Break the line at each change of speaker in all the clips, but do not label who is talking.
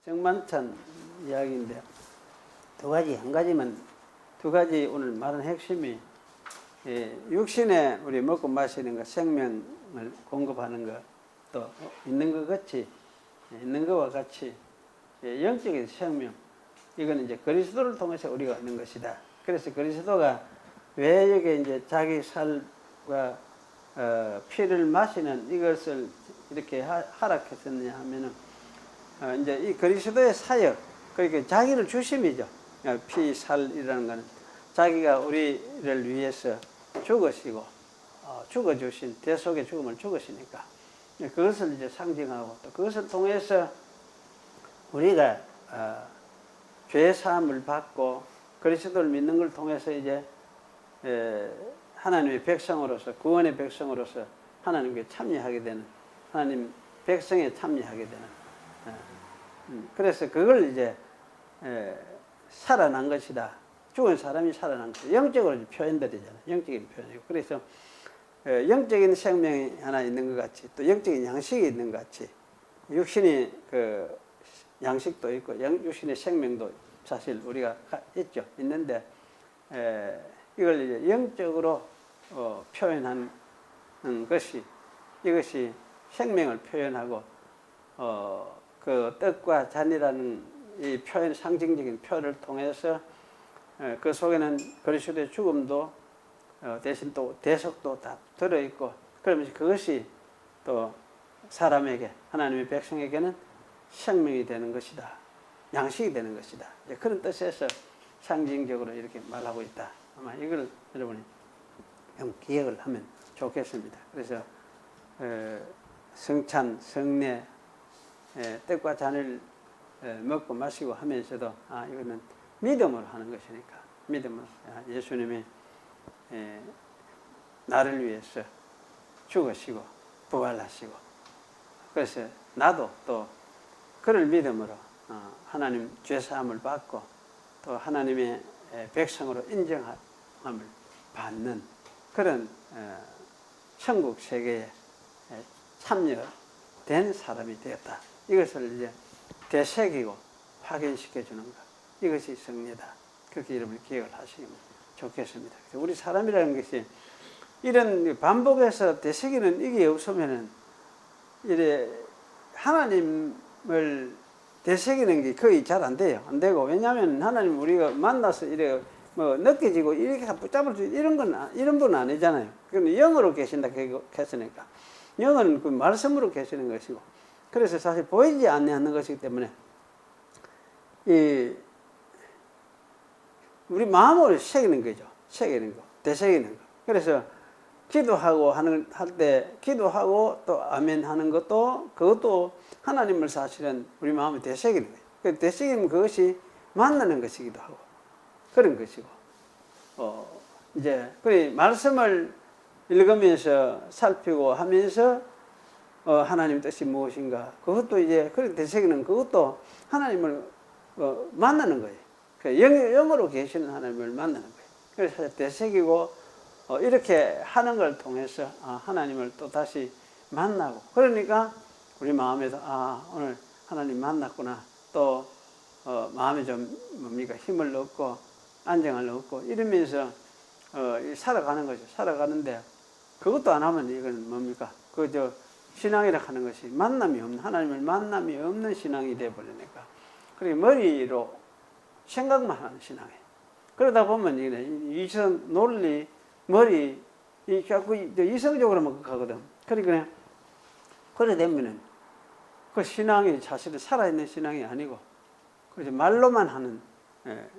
정만찬 이야기인데 두 가지, 한 가지만 두 가지 오늘 말한 핵심이 육신에 우리 먹고 마시는 것, 생명을 공급하는 것, 또 있는 것 같이 있는 것과 같이 영적인 생명, 이거는 이제 그리스도를 통해서 우리가 얻는 것이다. 그래서 그리스도가 왜 여기 이제 자기 살과 피를 마시는 이것을 이렇게 허락했었느냐 하면은 이제 이 그리스도의 사역, 그러니까 자기를 주심이죠. 피, 살이라는 것은 자기가 우리를 위해서 죽으시고 죽어주신 대속의 죽음을 죽으시니까 그것을 이제 상징하고, 또 그것을 통해서 우리가 죄 사함을 받고 그리스도를 믿는 걸 통해서 이제 하나님의 백성으로서, 구원의 백성으로서 하나님께 참여하게 되는, 하나님 백성에 참여하게 되는, 그래서 그걸 이제 살아난 것이다. 죽은 사람이 살아난 것이다. 영적으로 표현되잖아요. 영적인 표현이고. 그래서 영적인 생명이 하나 있는 것 같이, 또 영적인 양식이 있는 것 같이, 육신이 그 양식도 있고 육신의 생명도 사실 우리가 있죠. 있는데 이걸 이제 영적으로 표현한 것이, 이것이 생명을 표현하고 그 떡과 잔이라는 이 표현, 상징적인 표현을 통해서 그 속에는 그리스도의 죽음도 대신 또 대속도 다 들어있고, 그러면서 그것이 또 사람에게, 하나님의 백성에게는 생명이 되는 것이다. 양식이 되는 것이다. 그런 뜻에서 상징적으로 이렇게 말하고 있다. 아마 이걸 여러분이 좀 기억을 하면 좋겠습니다. 그래서 성찬, 성례, 떡과 잔을 먹고 마시고 하면서도 이거는 믿음으로 하는 것이니까, 믿음으로 예수님이 나를 위해서 죽으시고 부활하시고, 그래서 나도 또 그를 믿음으로 하나님 죄사함을 받고 또 하나님의 백성으로 인정함을 받는 그런 천국 세계에 참여된 사람이 되었다. 이것을 이제 되새기고 확인시켜 주는 것, 이것이 승리다. 그렇게 여러분이 기억을 하시면 좋겠습니다. 우리 사람이라는 것이 이런 반복해서 되새기는 이게 없으면은 이래 하나님을 되새기는 게 거의 잘 안 돼요. 안 되고, 왜냐하면 하나님 우리가 만나서 이래 뭐 느껴지고 이렇게 붙잡을 수 이런 건 이런 분은 아니잖아요. 그건 영으로 계신다 했으니까, 영은 그 말씀으로 계시는 것이고, 그래서 사실 보이지 않는 것이기 때문에 이 우리 마음으로 새기는 거죠. 새기는 거, 되새기는 거. 그래서 기도하고 할 때 기도하고 또 아멘 하는 것도, 그것도 하나님을 사실은 우리 마음에 되새기는 거예요. 그 되새기면 그것이 만나는 것이기도 하고 그런 것이고, 이제 그래 말씀을 읽으면서 살피고 하면서 하나님 뜻이 무엇인가, 그것도 이제 그렇게 되새기는, 그것도 하나님을 만나는 거예요. 그 영으로 계시는 하나님을 만나는 거예요. 그래서 되새기고 이렇게 하는 걸 통해서 하나님을 또 다시 만나고, 그러니까 우리 마음에도 오늘 하나님 만났구나, 또 마음에 좀 뭡니까 힘을 얻고 안정을 얻고 이러면서 살아가는 거죠. 살아가는데 그것도 안 하면 이건 뭡니까, 그저 신앙이라 하는 것이 만남이 없는, 하나님을 만남이 없는 신앙이 되어버리니까, 그리고 머리로 생각만 하는 신앙이에요. 그러다 보면 이성, 논리, 머리, 자꾸 이성적으로만 가거든. 그러니까 그래 되면은 그 신앙이 사실은 살아있는 신앙이 아니고, 그래서 말로만 하는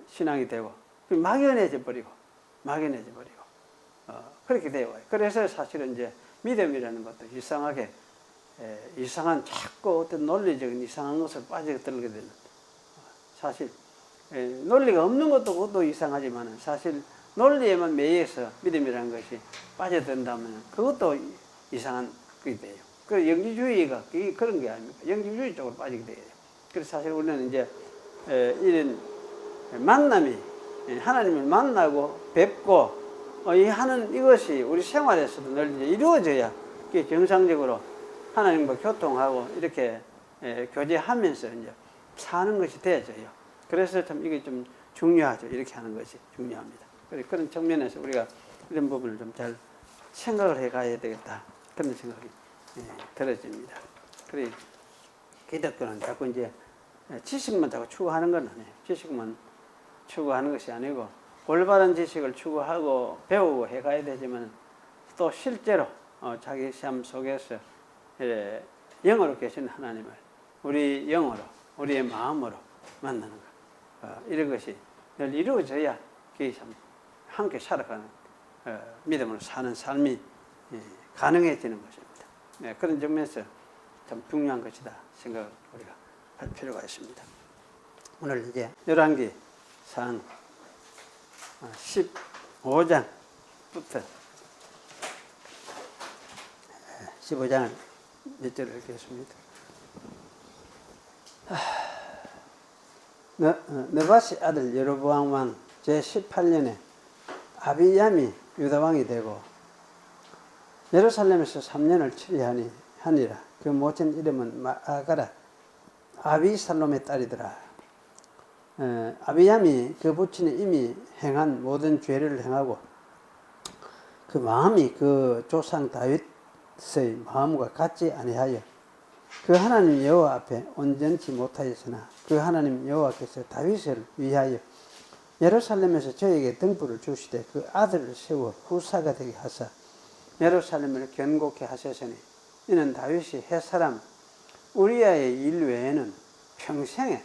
신앙이 되고 막연해져 버리고 그렇게 되어요. 그래서 사실은 이제 믿음이라는 것도 이상하게 이상한, 자꾸 어떤 논리적인 이상한 것을 빠져들게 되는, 사실 논리가 없는 것도 그것도 이상하지만 사실 논리에만 매여서 믿음이라는 것이 빠져든다면 그것도 이상한 그게 돼요. 그 영지주의가 그런 게 아닙니까? 영지주의 쪽으로 빠지게 돼요. 그래서 사실 우리는 이제 이런 만남이, 하나님을 만나고 뵙고 이 하는 이것이 우리 생활에서도 늘 이제 이루어져야 그게 정상적으로 하나님과 교통하고 이렇게 교제하면서 이제 사는 것이 되어져요. 그래서 참 이게 좀 중요하죠. 이렇게 하는 것이 중요합니다. 그런 측면에서 우리가 이런 부분을 좀 잘 생각을 해 가야 되겠다. 그런 생각이 들어집니다. 그래 기독교는 자꾸 이제 지식만 자꾸 추구하는 건 아니에요. 지식만 추구하는 것이 아니고 올바른 지식을 추구하고 배우고 해 가야 되지만 또 실제로 자기 삶 속에서 영으로 계신 하나님을 우리 영으로 우리의 마음으로 만나는 것 이런 것이 늘 이루어져야 그게 참 함께 살아가는 믿음으로 사는 삶이 가능해지는 것입니다. 그런 점에서 참 중요한 것이다 생각을 우리가 할 필요가 있습니다. 오늘 이제 열왕기상 15장부터 15장을 몇 절을 읽겠습니다. 느바시 아들 여로보암 왕 제18년에 아비얌이 유다 왕이 되고 예루살렘에서 3년을 치리하니라. 그 모친 이름은 마아가라 아비살롬의 딸이더라. 아비얌이 그 부친이 이미 행한 모든 죄를 행하고 그 마음이 그 조상 다윗의 마음과 같지 아니하여 그 하나님 여호와 앞에 온전치 못하였으나 그 하나님 여호와께서 다윗을 위하여 예루살렘에서 저에게 등불을 주시되 그 아들을 세워 후사가 되게 하사 예루살렘을 견고케 하셨으니 이는 다윗이 햇사람 우리아의 일 외에는 평생에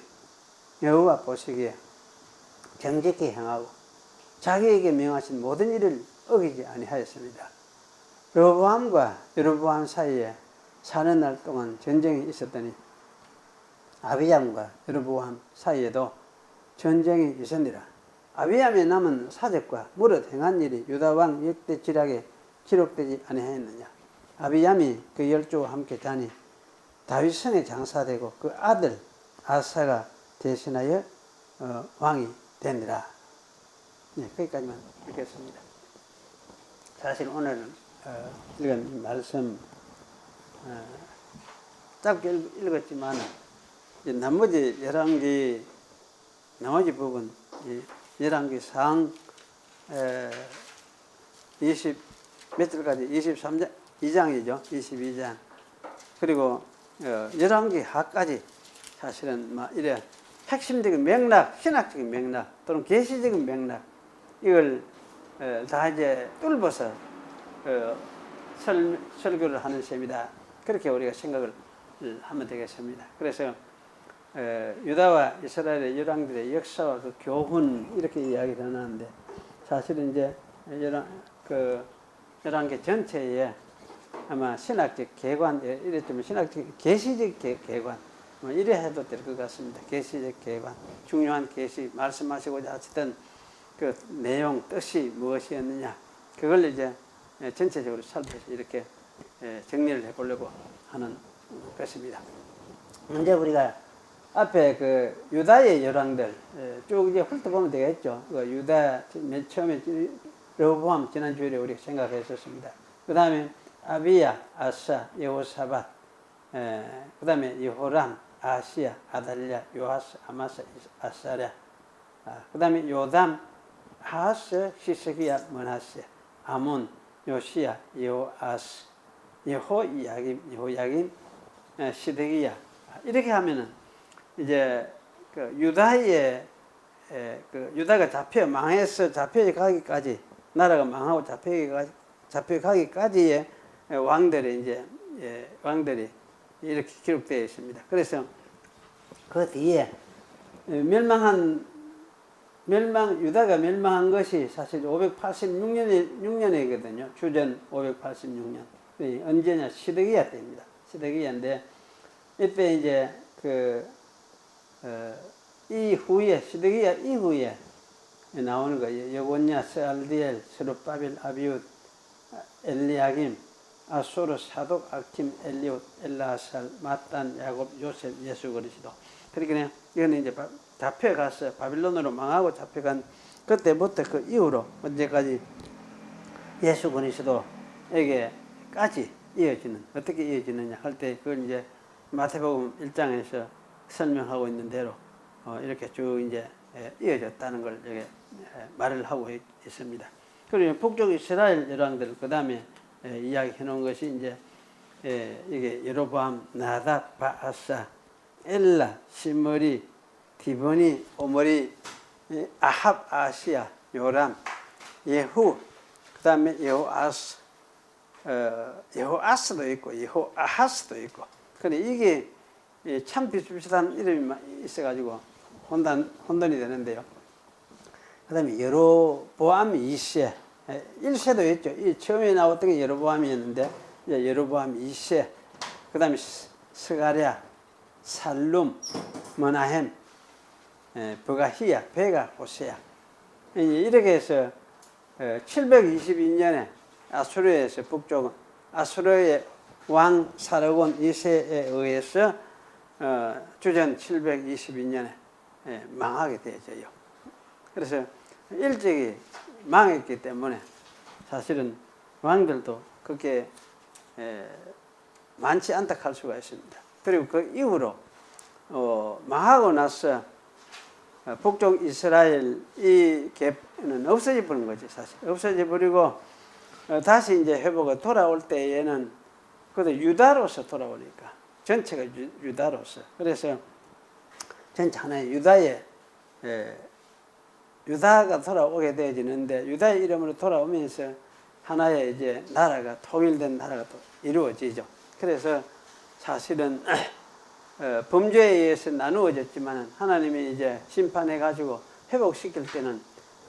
여호와 보시기에 정직히 행하고 자기에게 명하신 모든 일을 어기지 아니하였습니다. 르호보암과 여로보암 사이에 사는 날 동안 전쟁이 있었더니 아비얌과 여로보암 사이에도 전쟁이 있었니라. 아비얌의 남은 사적과 무릇 행한 일이 유다왕 역대지략에 기록되지 아니하였느냐. 아비얌이 그 열조와 함께 자니 다윗성에 장사되고 그 아들 아사가 대신하여 왕이 되니라. 거기까지만 읽겠습니다. 사실 오늘 읽은 말씀 짧게 읽었지만 이제 나머지 열왕기 나머지 부분 열왕기상 20 몇 절까지 23장 2장이죠. 22장 그리고 열왕기 하까지 사실은 막 이래 핵심적인 맥락, 신학적인 맥락 또는 계시적인 맥락 이걸 다 이제 뚫어서 설교를 하는 셈이다. 그렇게 우리가 생각을 하면 되겠습니다. 그래서 유다와 이스라엘의 열왕들의 역사와 그 교훈 이렇게 이야기를 하는데 사실은 이제 열왕기 전체에 아마 신학적 개관 이랬지만 신학적 계시적 개관 뭐 이래 해도 될 것 같습니다. 계시적 개관 중요한 계시 말씀하시고자 하시던 그 내용 뜻이 무엇이었느냐 그걸 이제 전체적으로 살펴서 이렇게 정리를 해보려고 하는 것입니다. 먼저 우리가 앞에 그 유다의 열왕들 쭉 이제 훑어보면 되겠죠. 그 유다 맨 처음에 르호보암 지난주에 우리가 생각했었습니다. 그 다음에 아비야, 아사, 여호사밧, 그 다음에 여호람, 아시야, 아달랴, 요아스, 아마사, 아사랴, 그 다음에 요담, 하스, 시스기야, 머나세, 아몬, 요시야, 여호아스, 여호야김, 시드기야. 이렇게 하면은 이제 그 유다의 유다가 망해서 잡혀가기까지 나라가 망하고 잡혀가기까지의 왕들이 이제 왕들이 이렇게 기록되어 있습니다. 그래서 그 뒤에 유다가 멸망한 것이 사실 586년이거든요. 주전 586년. 언제냐? 시드기야 때입니다. 시드기야인데 이때 이제 이후에 시드기야 이후에 나오는 거예요. 여고냐, 스알디엘, 스룹바벨, 아비웃, 엘리야김, 아소르, 사독, 아킴, 엘리웃, 엘라살, 마탄, 야곱, 요셉, 예수 그리스도. 그러니까 이거는 이제 잡혀가서 바빌론으로 망하고 잡혀간 그때부터 그 이후로 언제까지 예수 그리스도에게까지 이어지는 어떻게 이어지느냐 할 때 그걸 이제 마태복음 1장에서 설명하고 있는 대로 이렇게 쭉 이제 이어졌다는 걸 여기 말을 하고 있습니다. 그리고 북쪽 이스라엘 열왕들 그 다음에 이야기해 놓은 것이 이제 이게 여로보암, 나답, 바아사, 엘라, 시므리, 디보니, 오므리, 아합, 아시야, 요람, 예후, 그 다음에 여호아스, 여호아스도 있고 여호아하스도 있고. 근데 이게 참 비슷비슷한 이름이 있어가지고 혼돈이 되는데요. 그 다음에 여로보암 2세, 1세도 있죠. 이 처음에 나왔던 게 여로보암이었는데 이제 여로보암 2세, 그 다음에 스가랴, 살룸, 머나햄, 버가히야, 베가, 호세야. 이렇게 해서 722년에 아수르에서 북쪽은 아수르의 왕 사르곤 2세에 의해서 주전 722년에 망하게 되어져요. 그래서 일찍이 망했기 때문에 사실은 왕들도 그렇게 많지 않다 할 수가 있습니다. 그리고 그 이후로 망하고 나서 북쪽 이스라엘 이 갭은 없어져 버린 거지. 사실 없어져 버리고 다시 이제 회복가 돌아올 때에는 그것도 유다로서 돌아오니까 전체가 유다로서. 그래서 전체 하나의 유다가 돌아오게 되어지는데 유다의 이름으로 돌아오면서 하나의 이제 나라가 통일된 나라가 또 이루어지죠. 그래서 사실은 범죄에 의해서 나누어졌지만 하나님이 이제 심판해 가지고 회복시킬 때는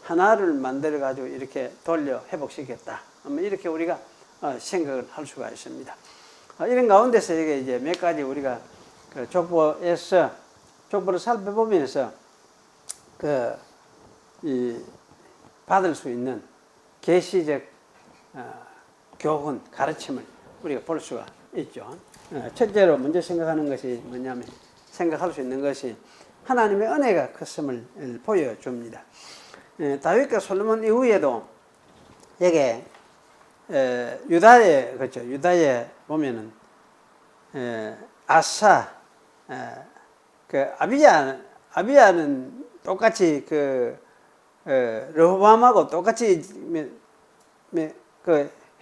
하나를 만들어 가지고 이렇게 돌려 회복시켰다. 이렇게 우리가 생각을 할 수가 있습니다. 이런 가운데서 이게 몇 가지 우리가 그 족보를 살펴보면서 받을 수 있는 계시적 교훈, 가르침을 우리가 볼 수가 있죠. 첫째로 먼저 생각하는 것이 뭐냐면, 생각할 수 있는 것이 하나님의 은혜가 컸음을 보여줍니다. 다윗과 솔로몬 이후에도 여기 유다에, 그렇죠. 유다에 보면은 아사, 그 아비야는 똑같이 르호보암하고 똑같이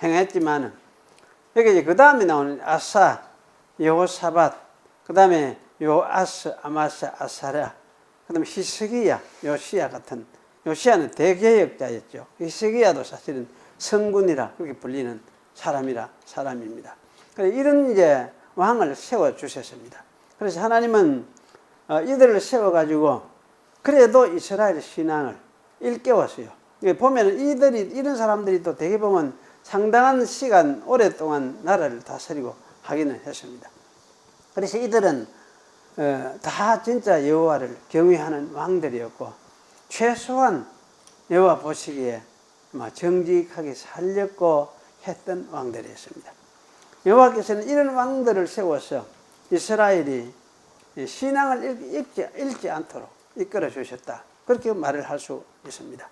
행했지만은 여기 그 다음에 나오는 아사, 여호사밧, 그 다음에 요아스, 아마사, 아사랴, 그 다음에 히스기야, 요시야 같은, 요시야는 대개혁자였죠. 히스기야도 사실은 성군이라 그렇게 불리는 사람입니다. 그래서 이런 이제 왕을 세워 주셨습니다. 그래서 하나님은 이들을 세워 가지고 그래도 이스라엘 신앙을 일깨웠어요. 보면 이런 사람들이 또 대개 보면 상당한 시간 오랫동안 나라를 다스리고 하기는 했습니다. 그래서 이들은 다 진짜 여호와를 경외하는 왕들이었고 최소한 여호와 보시기에 정직하게 살렸고 했던 왕들이었습니다. 여호와께서는 이런 왕들을 세워서 이스라엘이 신앙을 잃지 않도록 이끌어 주셨다. 그렇게 말을 할 수 있습니다.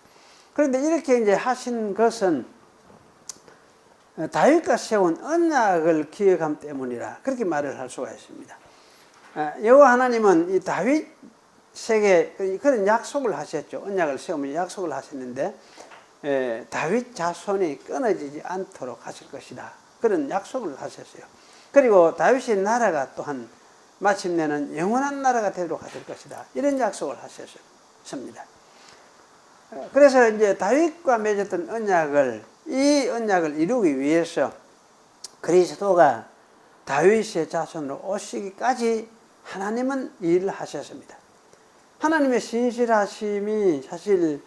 그런데 이렇게 이제 하신 것은 다윗과 세운 언약을 기억함 때문이라 그렇게 말을 할 수가 있습니다. 여호와 하나님은 이 다윗에게 그런 약속을 하셨죠. 언약을 세우면 약속을 하셨는데 다윗 자손이 끊어지지 않도록 하실 것이다. 그런 약속을 하셨어요. 그리고 다윗의 나라가 또한 마침내는 영원한 나라가 되도록 하실 것이다. 이런 약속을 하셨습니다. 그래서 이제 다윗과 맺었던 이 언약을 이루기 위해서 그리스도가 다윗의 자손으로 오시기까지 하나님은 일을 하셨습니다. 하나님의 신실하심이 사실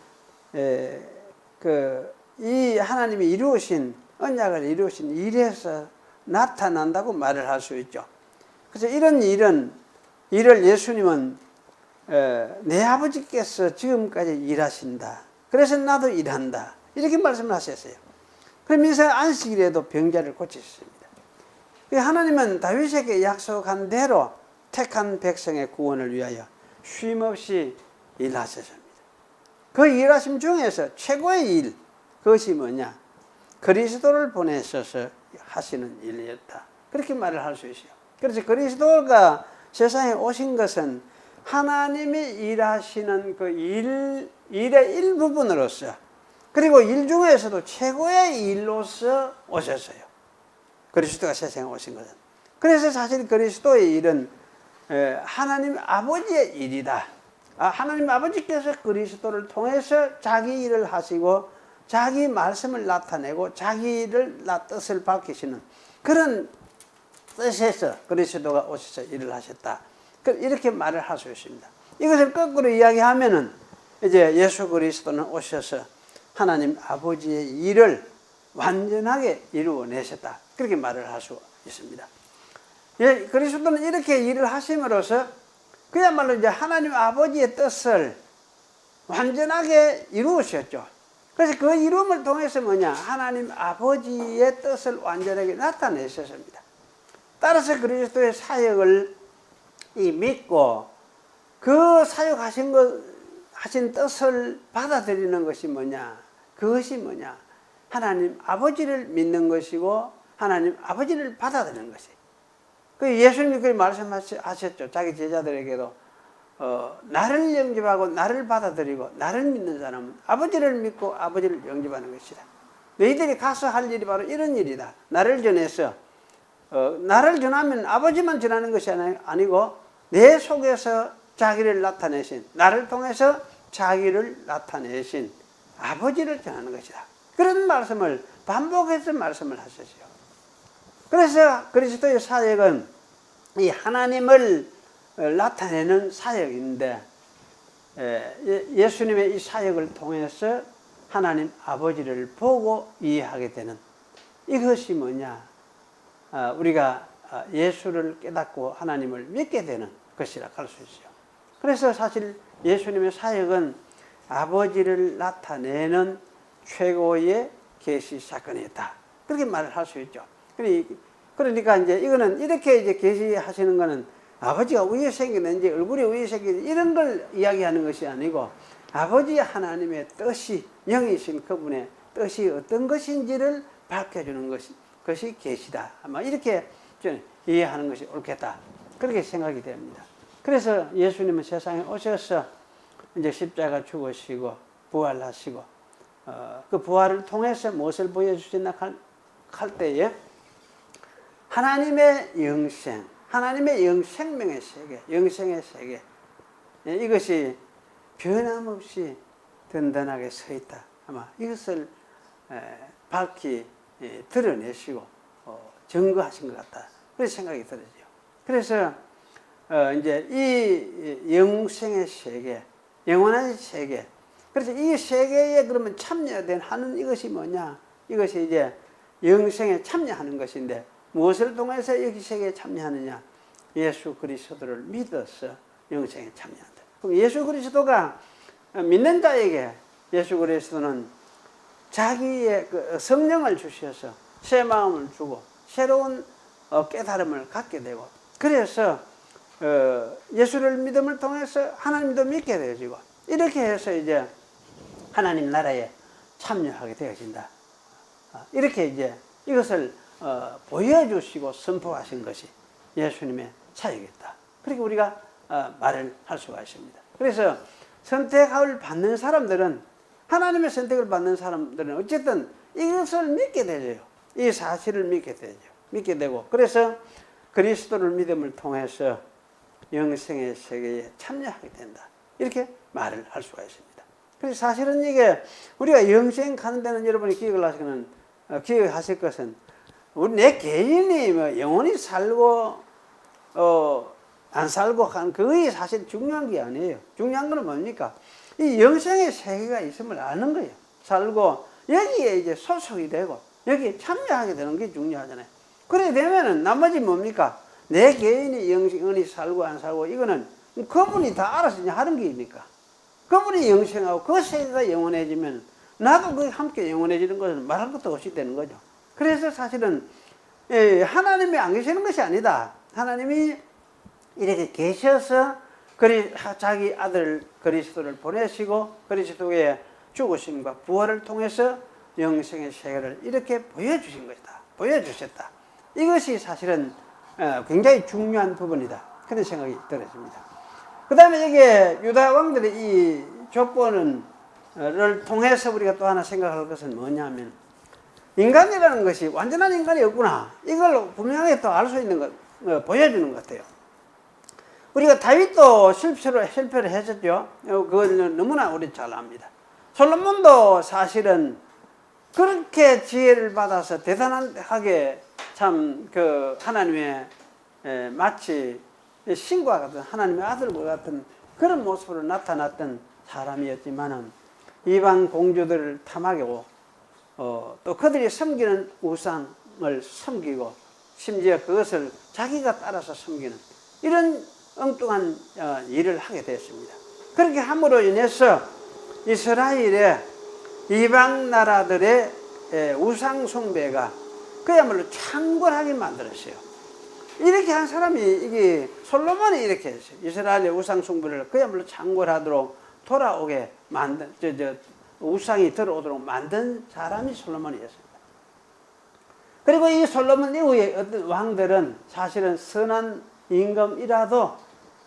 이 하나님이 이루신 언약을 이루신 일에서 나타난다고 말을 할 수 있죠. 그래서 이런 일을 예수님은 내 아버지께서 지금까지 일하신다. 그래서 나도 일한다. 이렇게 말씀을 하셨어요. 그러면서 안식일에도 병자를 고치셨습니다. 하나님은 다윗에게 약속한 대로 택한 백성의 구원을 위하여 쉼없이 일하셨습니다. 그 일하심 중에서 최고의 일, 그것이 뭐냐? 그리스도를 보내셔서 하시는 일이었다. 그렇게 말을 할 수 있어요. 그래서 그리스도가 세상에 오신 것은 하나님이 일하시는 그 일의 일부분으로서, 그리고 일 중에서도 최고의 일로서 오셨어요. 그리스도가 세상에 오신 것은. 그래서 사실 그리스도의 일은 하나님 아버지의 일이다. 하나님 아버지께서 그리스도를 통해서 자기 일을 하시고 자기 말씀을 나타내고 자기 일을 뜻을 밝히시는 그런 뜻에서 그리스도가 오셔서 일을 하셨다. 이렇게 말을 할 수 있습니다. 이것을 거꾸로 이야기하면은 이제 예수 그리스도는 오셔서 하나님 아버지의 일을 완전하게 이루어내셨다. 그렇게 말을 할 수 있습니다. 예, 그리스도는 이렇게 일을 하심으로써 그야말로 이제 하나님 아버지의 뜻을 완전하게 이루으셨죠. 그래서 그 이루음을 통해서 뭐냐? 하나님 아버지의 뜻을 완전하게 나타내셨습니다. 따라서 그리스도의 사역을 믿고 그 사역하신 하신 뜻을 받아들이는 것이 뭐냐? 그것이 뭐냐? 하나님 아버지를 믿는 것이고 하나님 아버지를 받아들이는 것이. 그 예수님이 그 말씀하셨죠. 자기 제자들에게도 나를 영접하고 나를 받아들이고 나를 믿는 사람은 아버지를 믿고 아버지를 영접하는 것이다. 너희들이 가서 할 일이 바로 이런 일이다. 나를 전해서 나를 전하면 아버지만 전하는 것이 아니고 내 속에서 자기를 나타내신, 나를 통해서 자기를 나타내신 아버지를 전하는 것이다. 그런 말씀을 반복해서 말씀을 하셨어요. 그래서 그리스도의 사역은 이 하나님을 나타내는 사역인데, 예수님의 이 사역을 통해서 하나님 아버지를 보고 이해하게 되는 이것이 뭐냐? 우리가 예수를 깨닫고 하나님을 믿게 되는 것이라 할 수 있어요. 그래서 사실 예수님의 사역은 아버지를 나타내는 최고의 계시 사건이었다. 그렇게 말을 할 수 있죠. 그러니까 이제 이거는 이렇게 이제 계시하시는 거는 아버지가 위에 생겼는지 얼굴이 위에 생겼는지 이런 걸 이야기하는 것이 아니고 아버지 하나님의 뜻이, 영이신 그분의 뜻이 어떤 것인지를 밝혀주는 것이 계시다. 아마 이렇게 저는 이해하는 것이 옳겠다. 그렇게 생각이 됩니다. 그래서 예수님은 세상에 오셔서 이제 십자가 죽으시고 부활하시고 그 부활을 통해서 무엇을 보여주시나 할 때에 하나님의 영생, 하나님의 영생명의 세계, 영생의 세계, 이것이 변함없이 든든하게 서 있다. 아마 이것을 밝히 드러내시고 증거하신 것 같다. 그런 생각이 들어요. 그래서 이제 이 영생의 세계, 영원한 세계, 그래서 이 세계에 그러면 참여된 하는 이것이 뭐냐? 이것이 이제 영생에 참여하는 것인데 무엇을 통해서 여기 세계에 참여하느냐? 예수 그리스도를 믿어서 영생에 참여한다. 그럼 예수 그리스도가 믿는 자에게 예수 그리스도는 자기의 그 성령을 주셔서 새 마음을 주고 새로운 깨달음을 갖게 되고 그래서 예수를 믿음을 통해서 하나님도 믿게 되어지고 이렇게 해서 이제 하나님 나라에 참여하게 되어진다. 이렇게 이제 이것을 보여주시고 선포하신 것이 예수님의 사역이었다. 그렇게 우리가 말을 할 수가 있습니다. 그래서 선택을 받는 사람들은 하나님의 선택을 받는 사람들은 어쨌든 이것을 믿게 되죠. 이 사실을 믿게 되죠. 믿게 되고 그래서 그리스도를 믿음을 통해서 영생의 세계에 참여하게 된다. 이렇게 말을 할 수가 있습니다. 그래서 사실은 이게 우리가 영생 가는 데는 여러분이 기억하실 것은 우리 내 개인이 뭐 영원히 살고 안 살고 한 그게 사실 중요한 게 아니에요. 중요한 건 뭡니까? 이 영생의 세계가 있음을 아는 거예요. 살고 여기에 이제 소속이 되고 여기에 참여하게 되는 게 중요하잖아요. 그래 되면은 나머지 뭡니까? 내 개인이 영원히 살고 안 살고 이거는 그분이 다 알아서 하는 게입니까? 그분이 영생하고 그 세계가 영원해지면 나도 그 함께 영원해지는 것은 말할 것도 없이 되는 거죠. 그래서 사실은 하나님이 안 계시는 것이 아니다. 하나님이 이렇게 계셔서 자기 아들 그리스도를 보내시고 그리스도의 죽으심과 부활을 통해서 영생의 세계를 이렇게 보여주신 것이다. 보여주셨다. 이것이 사실은 굉장히 중요한 부분이다. 그런 생각이 들었습니다. 그 다음에 이게 유다 왕들의 이 족보를 통해서 우리가 또 하나 생각할 것은 뭐냐면, 인간이라는 것이 완전한 인간이 없구나, 이걸 분명하게 또 알 수 있는 것, 보여주는 것 같아요. 우리가 다윗도 실패를 했었죠. 그걸 너무나 우리 잘 압니다. 솔로몬도 사실은 그렇게 지혜를 받아서 대단하게 참 그 하나님의 마치 신과 같은 하나님의 아들과 같은 그런 모습으로 나타났던 사람이었지만은 이방 공주들을 탐하고 또 그들이 섬기는 우상을 섬기고 심지어 그것을 자기가 따라서 섬기는 이런 엉뚱한 일을 하게 됐습니다. 그렇게 함으로 인해서 이스라엘의 이방 나라들의 우상 숭배가 그야말로 창궐하게 만들었어요. 이렇게 한 사람이, 이게 솔로몬이 이렇게 했어요. 이스라엘의 우상 숭배를 그야말로 창궐하도록 돌아오게 만든, 우상이 들어오도록 만든 사람이 솔로몬이었습니다. 그리고 이 솔로몬 이후에 어떤 왕들은 사실은 선한 임금이라도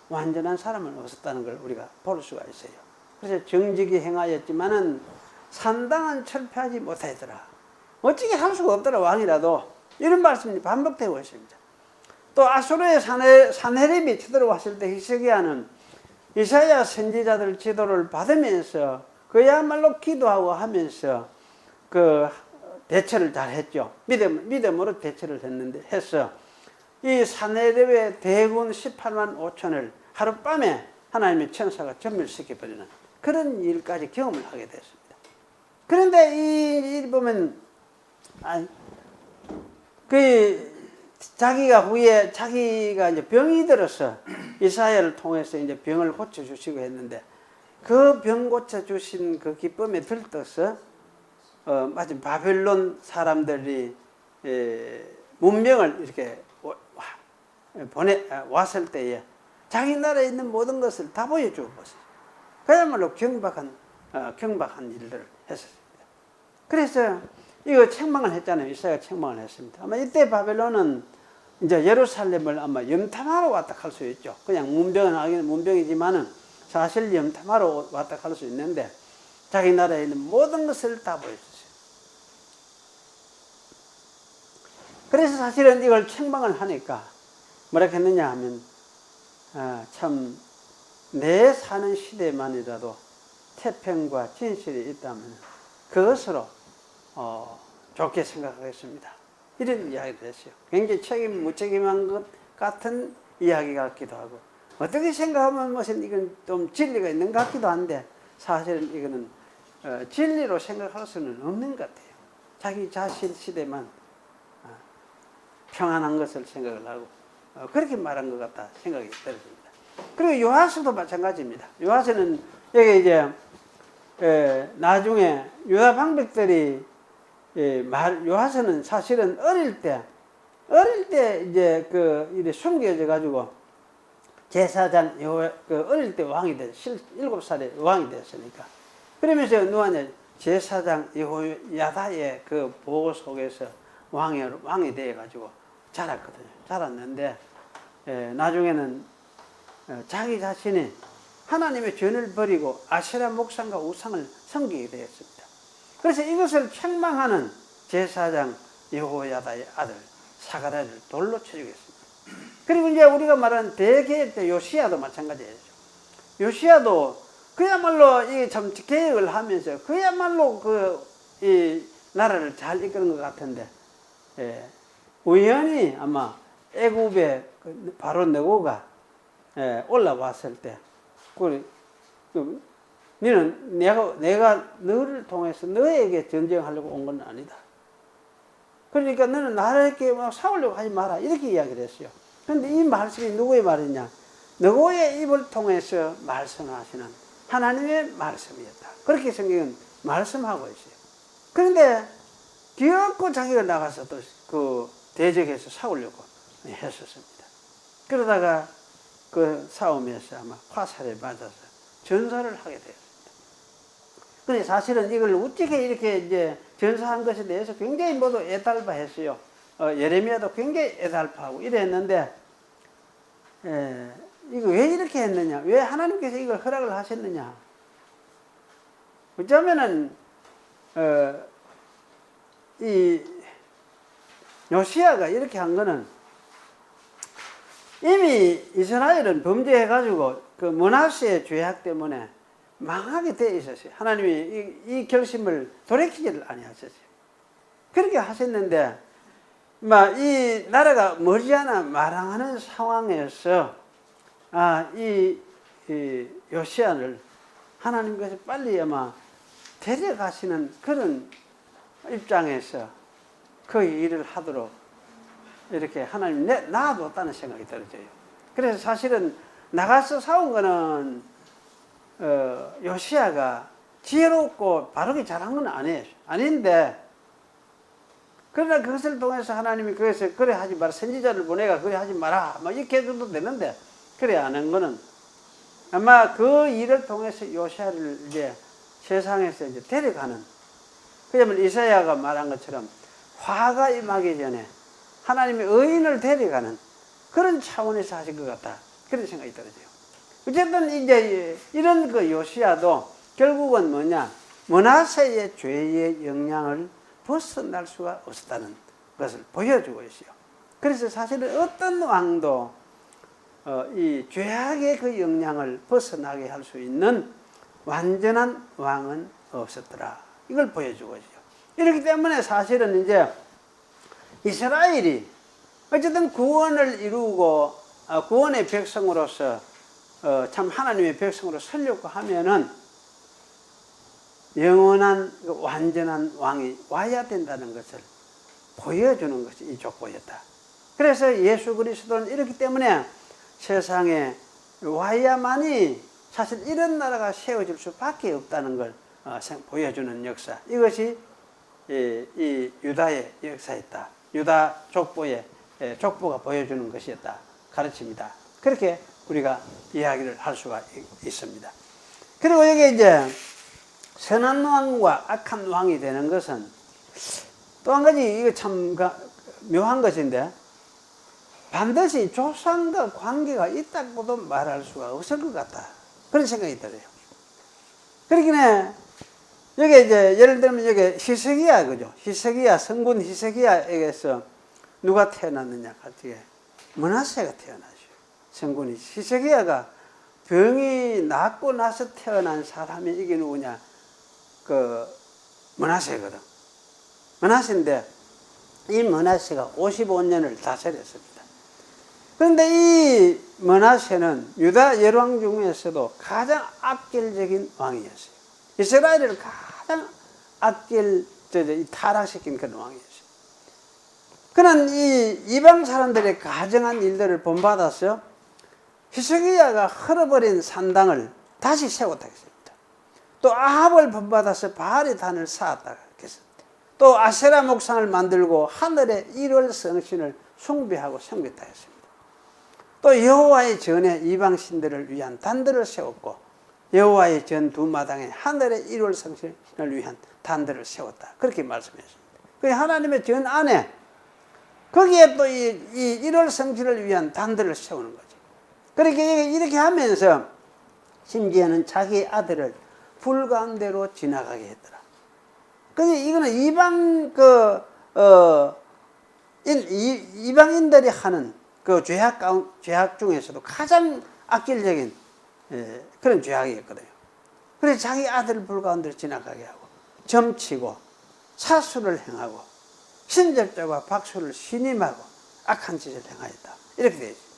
완전한 사람은 없었다는 걸 우리가 볼 수가 있어요. 그래서 정직히 행하였지만은 산당은 철폐하지 못하더라. 어찌게 할 수가 없더라, 왕이라도. 이런 말씀이 반복되고 있습니다. 또 아수르의 산헤립이 쳐들어왔을 때 히스기야는 이사야 선지자들 지도를 받으면서 그야말로 기도하고 하면서 그 대처를 잘 했죠. 믿음으로 대처를 했어. 이 산헤립의 대군 18만 5천을 하룻밤에 하나님의 천사가 전멸시켜버리는 그런 일까지 경험을 하게 됐습니다. 그런데 이 일 보면, 자기가 이제 병이 들어서 이사야를 통해서 이제 병을 고쳐주시고 했는데, 그 병 고쳐주신 그 기쁨에 들떠서, 마침 바벨론 사람들이, 문명을 이렇게 왔을 때에 자기 나라에 있는 모든 것을 다 보여주고 있어요. 그야말로 경박한 일들을 했었습니다. 그래서 이거 책망을 했잖아요. 이사야가 책망을 했습니다. 아마 이때 바벨론은 이제 예루살렘을 아마 염탐하러 왔다 할 수 있죠. 그냥 문병이지만은 사실 염탐하러 왔다 할 수 있는데, 자기 나라에 있는 모든 것을 다 보여줬어요. 그래서 사실은 이걸 책망을 하니까 뭐라 했느냐 하면, 참 내 사는 시대만이라도 태평과 진실이 있다면 그것으로 좋게 생각하겠습니다. 이런 이야기를 했어요. 굉장히 무책임한 것 같은 이야기 같기도 하고, 어떻게 생각하면 무슨 이건 좀 진리가 있는 것 같기도 한데, 사실은 이거는 진리로 생각할 수는 없는 것 같아요. 자기 자신 시대만 평안한 것을 생각을 하고 그렇게 말한 것 같다 생각이 들었습니다. 그리고 요아스도 마찬가지입니다. 요아스는 여기 이제 나중에 유다 방백들이 요아스는 사실은 어릴 때 이제 이래 숨겨져 가지고 제사장 어릴 때 왕이 됐어요. 7살에 왕이 됐으니까. 그러면서 누가냐, 제사장 여호야다의 그 보호 속에서 왕이 되어 가지고 자랐거든요. 자랐는데 나중에는 자기 자신이 하나님의 전을 버리고 아세라 목상과 우상을 섬기게 되었습니다. 그래서 이것을 책망하는 제사장 여호야다의 아들 사가랴를 돌로 쳐 죽였습니다. 그리고 이제 우리가 말하는 대개혁 때 요시야도 마찬가지예요. 요시야도 그야말로 이 참 개혁을 하면서 그야말로 이 나라를 잘 이끄는 것 같은데, 우연히 아마 애굽의 바로 느고가 올라왔을 때, 너는 내가 너를 통해서 너에게 전쟁하려고 온 건 아니다. 그러니까 너는 나를 이렇게 막 싸우려고 하지 마라. 이렇게 이야기를 했어요. 그런데 이 말씀이 누구의 말이냐? 느고의 입을 통해서 말씀하시는 하나님의 말씀이었다. 그렇게 성경은 말씀하고 있어요. 그런데 기어코 자기가 나가서 또 그 대적에서 싸우려고 했었습니다. 그러다가 그 싸움에서 아마 화살에 맞아서 전사를 하게 되었습니다. 근데 사실은 이걸 어떻게 이렇게 이제 전사한 것에 대해서 굉장히 모두 애달파했어요. 예레미야도 굉장히 애달파하고 이랬는데, 이거 왜 이렇게 했느냐? 왜 하나님께서 이걸 허락을 하셨느냐? 어쩌면은 이 요시야가 이렇게 한 거는 이미 이스라엘은 범죄해가지고 그 므낫세의 죄악 때문에 망하게 돼 있었어요. 하나님이 이 결심을 돌이키지를 아니하셨어요. 그렇게 하셨는데 막 이 나라가 머지않아 말랑하는 상황에서 이 요시야를 하나님께서 빨리 아마 데려가시는 그런 입장에서 그 일을 하도록 이렇게 하나님 놔뒀다는 생각이 들어져요. 그래서 사실은 나가서 싸운 거는 요시야가 지혜롭고 바르게 잘한 건 아니에요. 아닌데 그러나 그것을 통해서 하나님이 그래서 그래 하지 마라, 선지자를 보내가 그래 하지 마라 막 이렇게 해도 되는데 그래 안 한 거는 아마 그 일을 통해서 요시야를 이제 세상에서 이제 데려가는, 그러면 이사야가 말한 것처럼 화가 임하기 전에 하나님의 의인을 데려가는 그런 차원에서 하신 것 같다, 그런 생각이 들어져요. 어쨌든 이제 이런 그 요시야도 결국은 뭐냐, 므낫세의 죄의 영향을 벗어날 수가 없었다는 것을 보여주고 있어요. 그래서 사실은 어떤 왕도 이 죄악의 그 영향을 벗어나게 할 수 있는 완전한 왕은 없었더라, 이걸 보여주고 있어요. 이렇기 때문에 사실은 이제 이스라엘이 어쨌든 구원을 이루고 구원의 백성으로서 참 하나님의 백성으로 서려고 하면은 영원한 완전한 왕이 와야 된다는 것을 보여주는 것이 이 족보였다. 그래서 예수 그리스도는 이렇기 때문에 세상에 와야만이 사실 이런 나라가 세워질 수밖에 없다는 걸 보여주는 역사, 이것이 이 유다의 역사였다. 유다 족보의 족보가 보여주는 것이었다, 가르칩니다. 그렇게 우리가 이야기를 할 수가 있습니다. 그리고 여기 이제 선한 왕과 악한 왕이 되는 것은 또 한 가지, 이거 참 묘한 것인데, 반드시 조상과 관계가 있다고도 말할 수가 없을 것 같다, 그런 생각이 들어요. 그렇긴 해. 여기 이제 예를 들면 여기 히스기야, 그죠? 히스기야, 성군 히스기야에게서 누가 태어났느냐 같이 므낫세가 태어나죠. 성군이 히스기야가 병이 낫고 나서 태어난 사람이 이게 누구냐? 그 므낫세거든. 므낫세인데 이 므낫세가 55년을 다스렸습니다. 그런데 이 므낫세는 유다 열왕 중에서도 가장 악결적인 왕이었어요. 이스라엘을 가장 타락시킨 그런 왕이었어요. 그는 이 이방 사람들의 가정한 일들을 본받아서 히스기야가 헐어버린 산당을 다시 세웠다 했습니다. 또 아합을 본받아서 바알의 단을 쌓았다 했습니다. 또 아세라 목상을 만들고 하늘의 일월 성신을 숭배하고 섬겼다 했습니다. 또 여호와의 전에 이방 신들을 위한 단들을 세웠고 여호와의 전 두 마당에 하늘의 일월 성신을 위한 단들을 세웠다, 그렇게 말씀했습니다. 그 하나님의 전 안에 거기에 또 이 일월 성신을 위한 단들을 세우는 거죠. 그렇게 이렇게 하면서 심지어는 자기 아들을 불 가운데로 지나가게 했더라. 그래서 이거는 이방인들이 하는 그 죄악 중에서도 가장 악질적인 그런 죄악이었거든요. 그래서 자기 아들을 불 가운데로 지나가게 하고 점치고 사수를 행하고 신접자와 박수를 신임하고 악한 짓을 행하였다, 이렇게 되어 있습니다.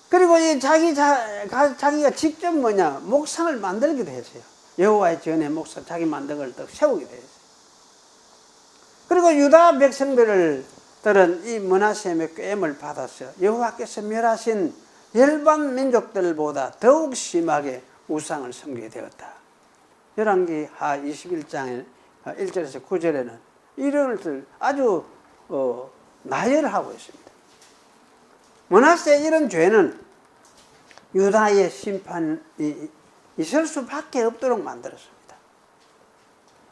그리고 자기가 직접 목상을 만들기도 했어요. 여호와의 전에 목상, 자기 만든 걸 또 세우기도 했어요. 그리고 유다 백성들은 이 므낫세의 꾀임을 받아서 여호와께서 멸하신 열반 민족들보다 더욱 심하게 우상을 섬기게 되었다. 열왕기 하 21장에 1절에서 9절에는 이런 것을 아주 나열하고 있습니다. 므낫세의 이런 죄는 유다의 심판이 있을 수밖에 없도록 만들었습니다.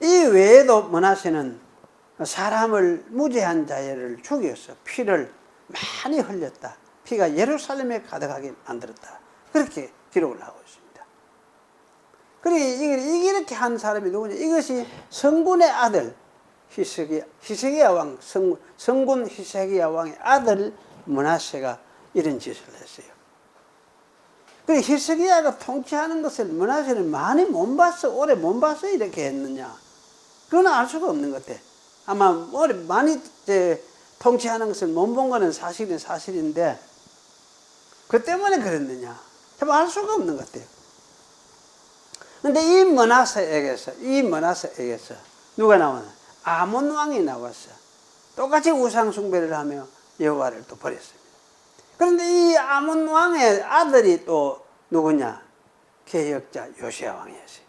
이 외에도 므낫세는 사람을 무죄한 자를 죽였어. 피를 많이 흘렸다. 피가 예루살렘에 가득하게 만들었다. 그렇게 기록을 하고 있습니다. 그리고 이렇게 한 사람이 누구냐? 이것이 성군의 아들 히스기야 왕, 성군 히스기야 왕의 아들 므낫세가 이런 짓을 했어요. 그리고 히스기야가 통치하는 것을 므낫세는 많이 못 봤어, 오래 못 봤어 이렇게 했느냐? 그건 알 수가 없는 것 같아. 아마 오래 많이 통치하는 것을 못 본 거는 사실인데 그 때문에 그랬느냐? 참 알 수가 없는 것 같아요. 근데 이 므낫세에게서 누가 나오나? 아몬 왕이 나왔어. 똑같이 우상 숭배를 하며 여호와를 또 버렸습니다. 그런데 이 아몬 왕의 아들이 또 누구냐? 개혁자 요시야 왕이었어요.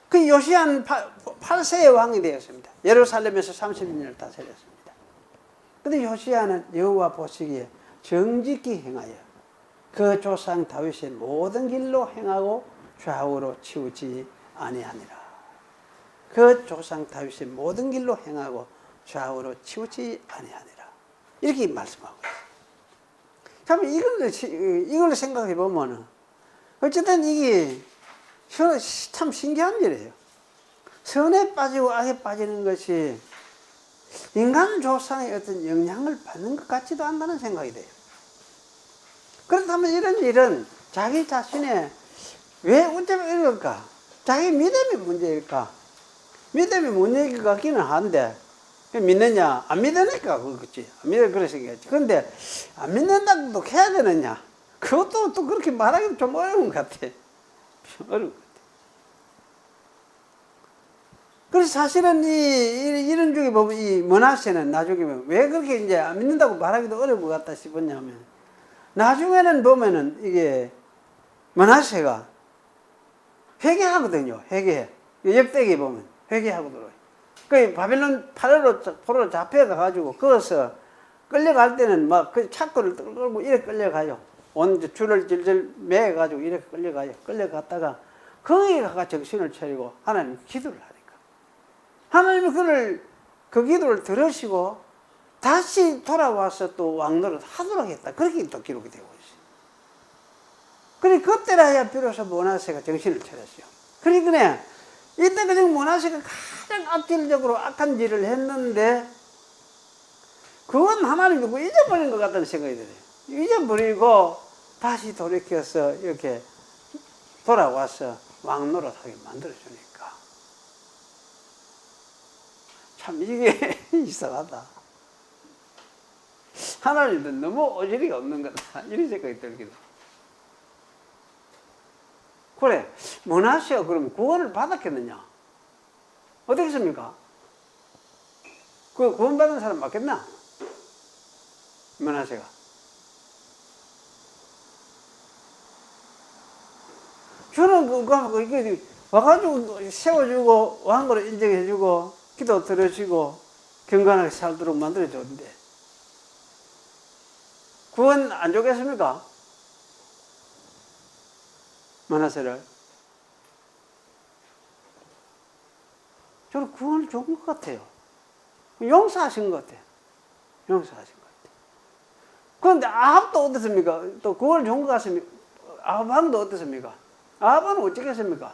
그 요시야는 8세의 왕이 되었습니다. 예루살렘에서 30년을 다스렸습니다. 그런데 요시야는 여호와 보시기에 정직히 행하여 그 조상 다윗의 모든 길로 행하고 좌우로 치우지 아니하니라. 그 조상 다윗의 모든 길로 행하고 좌우로 치우지 아니하니라. 이렇게 말씀하고 있어요. 참 이걸 생각해 보면 어쨌든 이게 참 신기한 일이에요. 선에 빠지고 악에 빠지는 것이 인간 조상의 어떤 영향을 받는 것 같지도 않다는 생각이 돼요. 그렇다면 이런 일은 자기 자신의 왜 어쩌면 이럴까? 자기 믿음의 문제일까? 믿음이 문제일 것 같기는 한데 믿느냐? 안 믿으니까 그렇지. 안 믿으니까 그렇게 생겼지. 그런데 안 믿는다고 해야 되느냐? 그것도 또 그렇게 말하기도 좀 어려운 것 같아. 어려운 것 같아. 그래서 사실은 이런 중에 보면 이 므낫세는 나중에 보면 왜 그렇게 이제 안 믿는다고 말하기도 어려운 것 같다 싶었냐면 나중에는 보면은 이게 므낫세가 회개하거든요. 회개해. 역대기 보면 회개하거든요. 그 바벨론 포로로 잡혀가가지고 거기서 끌려갈 때는 막 그 차고를 끌고 이렇게 끌려가요. 온 줄을 질질 매가지고 이렇게 끌려가요. 끌려갔다가 거기에 가가 정신을 차리고 하나님 기도를 하니까 하나님이 그 기도를 들으시고 다시 돌아와서 또 왕노릇 하도록 했다. 그렇게 또 기록이 되고 있어요. 그래 그때라야 비로소 므낫세가 정신을 차렸어요. 그러니까 이때 그냥 므낫세가 가장 악질적으로 악한 일을 했는데 그건 하나님이 잊어버린 것 같다는 생각이 들어요. 잊어버리고 다시 돌이켜서 이렇게 돌아와서 왕노릇하게 만들어주니까 참 이게 이상하다. 하나님도 너무 오지리가 없는 거다. 이런 생각이 들기도. 그래, 므낫세가 그러면 구원을 받았겠느냐? 어떻겠습니까? 그 구원받은 사람 맞겠나? 므낫세가. 저는 이게 와가지고 세워주고 왕으로 인정해주고 기도 들어주고 경건하게 살도록 만들어줬는데 구원 안 주겠습니까? 므낫세를. 저는 구원을 준 것 같아요. 용서하신 것 같아요. 용서하신 것 같아요. 그런데 아합도 어떻습니까? 또 구원을 준 것 같습니까? 아합 왕도 어떻습니까? 아합은 어쩌겠습니까?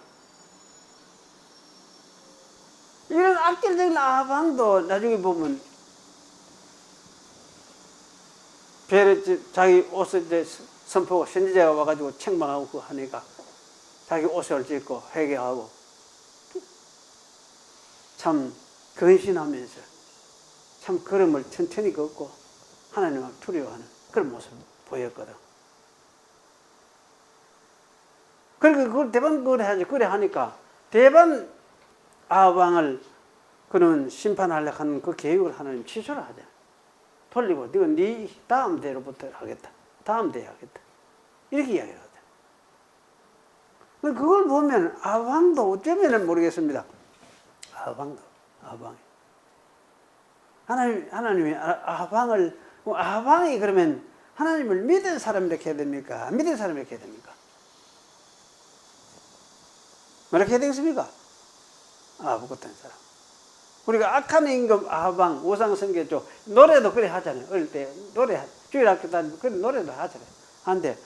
이런 악질적인 아합 왕도 나중에 보면 자기 옷을 이제 선포가 선지자가 와가지고 책망하고 그거 하니까 자기 옷을 찢고 회개하고 참 근신하면서 참 걸음을 천천히 걷고 하나님을 두려워하는 그런 모습을 보였거든. 그러니까 그걸 대반 그래 하니까 대반 아합왕을 그는 심판하려고 하는 그 계획을 하나님 취소를 하자. 돌리고 네가 네 다음 대로부터 하겠다. 다음 대에 하겠다. 이렇게 이야기를 하자. 그걸 보면 아합왕도 어쩌면은 모르겠습니다. 아합왕이 하나님이 아합왕이 그러면 하나님을 믿은 사람이 이렇게 해야 됩니까? 안 믿은 사람이 이렇게 해야 됩니까? 뭐 이렇게 해야 되겠습니까? 아합 같은 사람. 우리가 악한 임금 아방 우상숭배 쪽 노래도 그래 하잖아요. 어릴 때 노래 주일학교 다니면 그래 노래도 하잖아요. 한데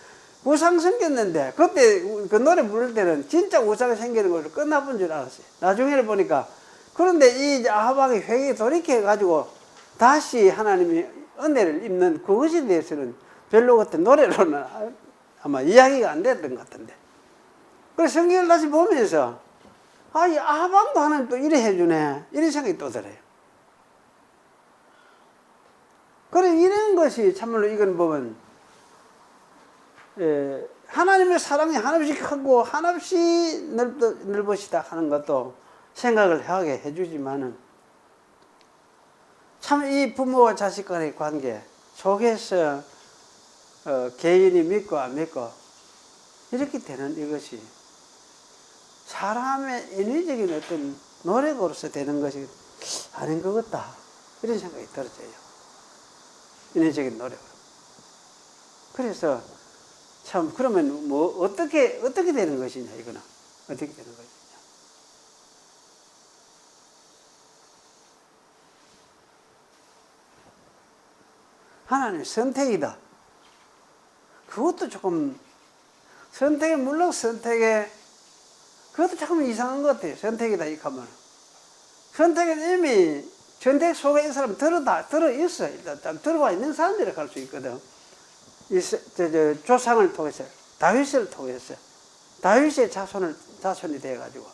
우상 생겼는데 그때 그 노래 부를 때는 진짜 우상이 생기는 것으로 끝나본 줄 알았어요. 나중에 보니까 그런데 이 아하방이 회개에 돌이켜가지고 다시 하나님이 은혜를 입는 그것에 대해서는 별로 그때 노래로는 아마 이야기가 안 됐던 것 같은데. 그래서 성경을 다시 보면서 아, 이 아하방도 하나님 또 이래 해주네 이런 생각이 또 들어요. 그래 이런 것이 참말로 이건 보면 하나님의 사랑이 한없이 크고 한없이 넓으시다 하는 것도 생각을 하게 해주지만은 참 이 부모와 자식 간의 관계 속에서 개인이 믿고 안 믿고 이렇게 되는 이것이 사람의 인위적인 어떤 노력으로서 되는 것이 아닌 것 같다 이런 생각이 들어져요. 인위적인 노력으로. 그래서 참 그러면 뭐 어떻게 되는 것이냐 이거는 어떻게 되는 것이냐. 하나님 선택이다. 그것도 조금 선택에 물론 선택에 그것도 조금 이상한 것 같아요. 선택이다 이 하면 선택은 이미 선택 속에 이 사람 들어 있어. 일단 들어와 있는 사람들이 갈 수 있거든. 조상을 통해서 다윗을 통해서 다윗의 자손이 되어가지고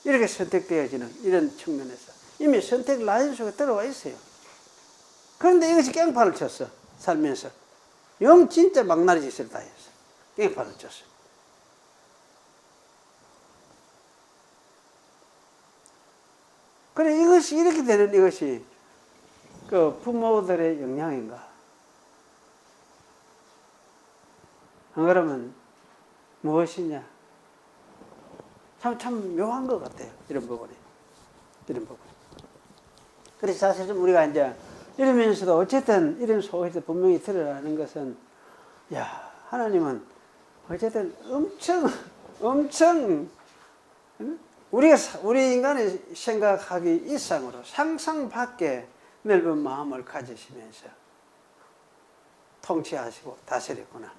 이렇게 선택되어지는 이런 측면에서 이미 선택 라인 속에 들어와 있어요. 그런데 이것이 깽판을 쳤어. 살면서 영 진짜 망나니 짓을 다 했어. 깽판을 쳤어. 그래 이것이 이렇게 되는 이것이 그 부모들의 영향인가? 안 그러면 무엇이냐? 참 묘한 것 같아요. 이런 부분이. 그래서 사실 우리가 이제 이러면서도 어쨌든 이런 속에서 분명히 드러나는 것은, 야, 하나님은 어쨌든 엄청, 우리 인간의 생각하기 이상으로 상상 밖에 넓은 마음을 가지시면서 통치하시고 다스렸구나.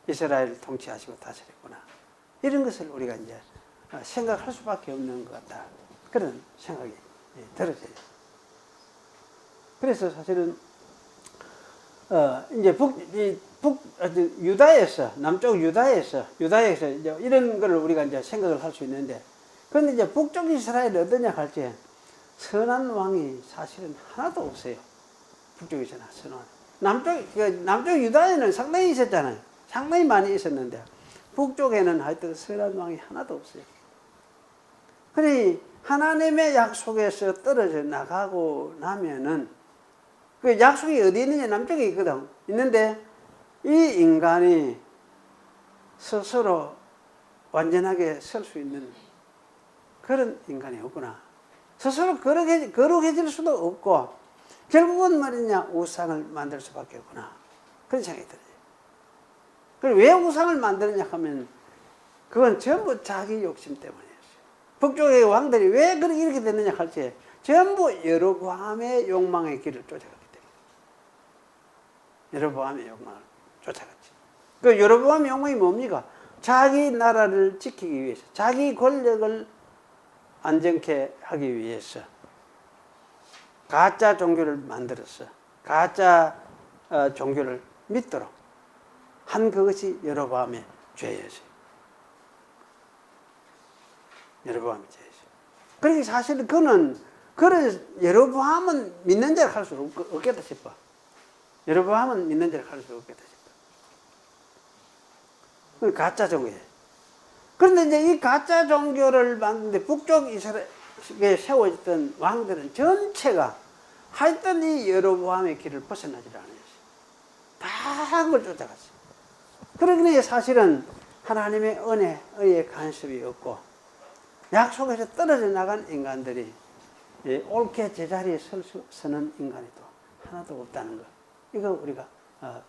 이스라엘을 통치하시고 다스렸구나. 이런 것을 우리가 이제 생각할 수밖에 없는 것 같다. 그런 생각이 들어져요. 그래서 사실은 이제 유다에서 남쪽 유다에서 이제 이런 걸 우리가 이제 생각을 할 수 있는데, 그런데 이제 북쪽 이스라엘이 어떠냐 할지 선한 왕이 사실은 하나도 없어요. 북쪽에서는 선한. 남쪽 유다에는 상당히 있었잖아요. 상당히 많이 있었는데 북쪽에는 하여튼 선한 왕이 하나도 없어요. 그러니 하나님의 약속에서 떨어져 나가고 나면은 그 약속이 어디 있느냐? 남쪽에 있거든. 있는데 이 인간이 스스로 완전하게 설 수 있는 그런 인간이 없구나. 스스로 거룩해질 수도 없고 결국은 말이냐 우상을 만들 수밖에 없구나. 그런 생각이 들어요. 그리고 왜 우상을 만드느냐 하면 그건 전부 자기 욕심 때문이었어요. 북쪽의 왕들이 왜 이렇게 됐느냐 할지 전부 여로보암의 욕망의 길을 쫓아갔기 때문에. 여로보암의 욕망을 쫓아갔지. 그 여로보암의 욕망이 뭡니까? 자기 나라를 지키기 위해서, 자기 권력을 안정케 하기 위해서 가짜 종교를 만들었어. 가짜 종교를 믿도록 한 그것이 여로보암의 죄였어요. 여로보암의 죄였어요. 그러니까 사실은 그런 여로보암은 믿는 자를 할 수 없겠다 싶어. 여로보암은 믿는 자를 할 수 없겠다 싶어. 가짜 종교예요. 그런데 이제 이 가짜 종교를 만드는데 북쪽 이스라엘에 세워졌던 왕들은 전체가 하여튼 이 여로보암의 길을 벗어나질 않았어요. 다 그걸 쫓아갔어요. 그러니 사실은 하나님의 은혜의 간섭이 없고 약속에서 떨어져 나간 인간들이 옳게 제자리에 서는 인간이 또 하나도 없다는 것. 이거 우리가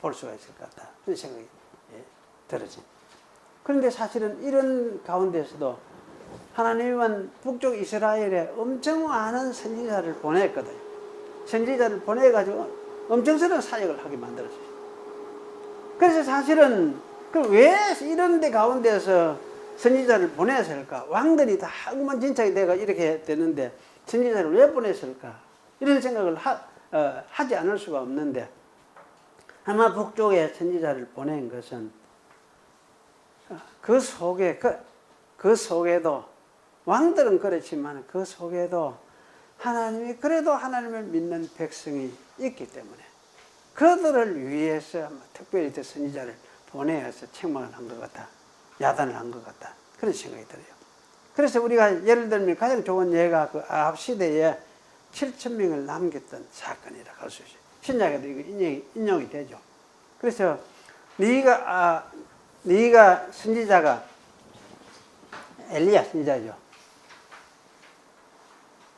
볼 수가 있을 것 같다. 그런 생각이 들어집니다. 그런데 사실은 이런 가운데서도 하나님은 북쪽 이스라엘에 엄청 많은 선지자를 보냈거든요. 선지자를 보내가지고 엄청스러운 사역을 하게 만들었어요. 그래서 사실은 왜 이런 데 가운데서 선지자를 보냈을까? 왕들이 다 엉망진창이 돼가 이렇게 되는데 선지자를 왜 보냈을까? 이런 생각을 하지 않을 수가 없는데, 아마 북쪽에 선지자를 보낸 것은 그 속에도 왕들은 그렇지만 그 속에도 하나님이 그래도 하나님을 믿는 백성이 있기 때문에 그들을 위해서 특별히 선지자를 보내서 책망을 한 것 같다, 야단을 한 것 같다, 그런 생각이 들어요. 그래서 우리가 예를 들면 가장 좋은 예가 그 아합 시대에 7,000명을 남겼던 사건이라 할 수 있어요. 신약에도 이거 인용이 되죠. 그래서 네가 선지자가 엘리야 선지자죠.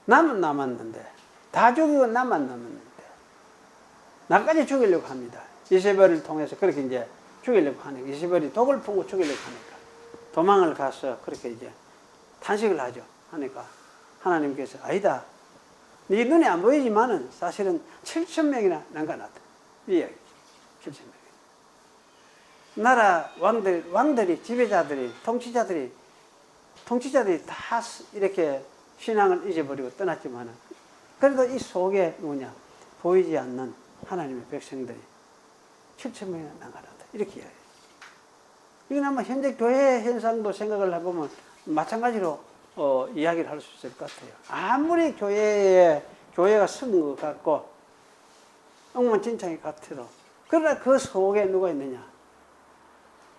남은 남았는데 다 죽이고 나만 남았는데 나까지 죽이려고 합니다. 이세벨을 통해서 그렇게 이제 죽이려고 하니까, 이세벨이 독을 품고 죽이려고 하니까 도망을 가서 그렇게 이제 탄식을 하죠. 하니까 하나님께서 아니다, 네 눈에 안 보이지만은 사실은 7,000명이나 남겨놨다, 이 이야기죠. 7,000명. 나라 왕들이 지배자들이 통치자들이 다 이렇게 신앙을 잊어버리고 떠났지만은 그래도 이 속에 누구냐, 보이지 않는 하나님의 백성들이 7,000명이나 남겨놨다, 이렇게 이야기해요. 이건 아마 현재 교회 현상도 생각을 해보면 마찬가지로 이야기를 할 수 있을 것 같아요. 아무리 교회가 썩은 것 같고 엉망진창이 같아도, 그러나 그 속에 누가 있느냐,